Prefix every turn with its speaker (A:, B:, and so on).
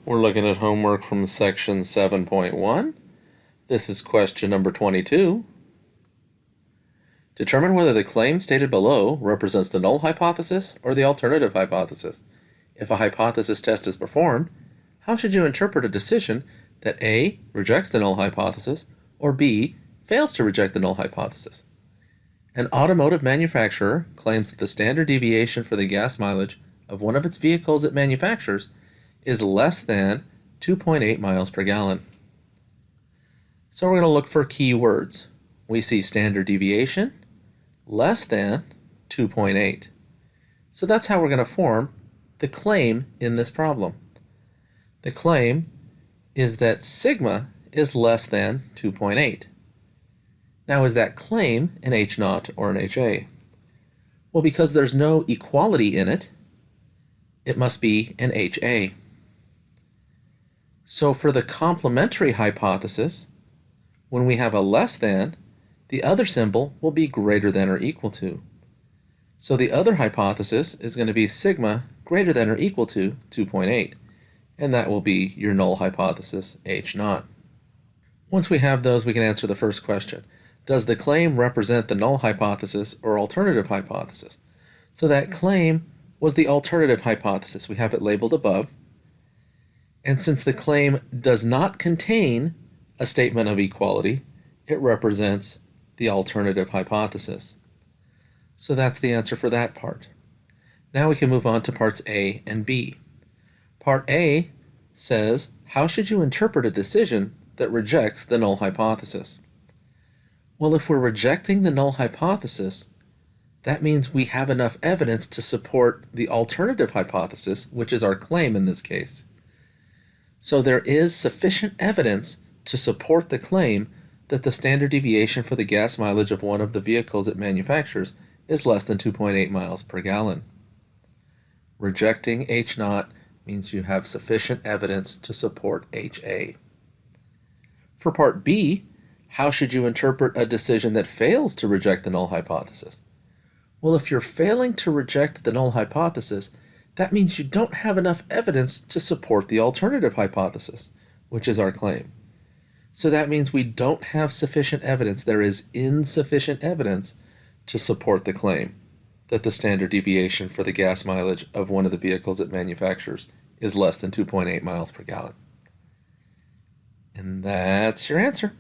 A: We're looking at homework from section 7.1. This is question number 22. Determine whether the claim stated below represents the null hypothesis or the alternative hypothesis. If a hypothesis test is performed, how should you interpret a decision that A, rejects the null hypothesis, or B, fails to reject the null hypothesis? An automotive manufacturer claims that the standard deviation for the gas mileage of one of its vehicles it manufactures is less than 2.8 miles per gallon. So we're going to look for keywords. We see standard deviation, less than 2.8. So that's how we're going to form the claim in this problem. The claim is that sigma is less than 2.8. Now, is that claim an H0 or an HA? Well, because there's no equality in it, it must be an HA. So for the complementary hypothesis, when we have a less than, the other symbol will be greater than or equal to. So the other hypothesis is going to be sigma greater than or equal to 2.8, and that will be your null hypothesis, H0. Once we have those, we can answer the first question. Does the claim represent the null hypothesis or alternative hypothesis? So that claim was the alternative hypothesis. We have it labeled above. And since the claim does not contain a statement of equality, it represents the alternative hypothesis. So that's the answer for that part. Now we can move on to parts A and B. Part A says, how should you interpret a decision that rejects the null hypothesis? Well, if we're rejecting the null hypothesis, that means we have enough evidence to support the alternative hypothesis, which is our claim in this case. So there is sufficient evidence to support the claim that the standard deviation for the gas mileage of one of the vehicles it manufactures is less than 2.8 miles per gallon. Rejecting H0 means you have sufficient evidence to support HA. For part B, how should you interpret a decision that fails to reject the null hypothesis? Well, if you're failing to reject the null hypothesis, that means you don't have enough evidence to support the alternative hypothesis, which is our claim. So that means we don't have sufficient evidence. There is insufficient evidence to support the claim that the standard deviation for the gas mileage of one of the vehicles it manufactures is less than 2.8 miles per gallon. And that's your answer.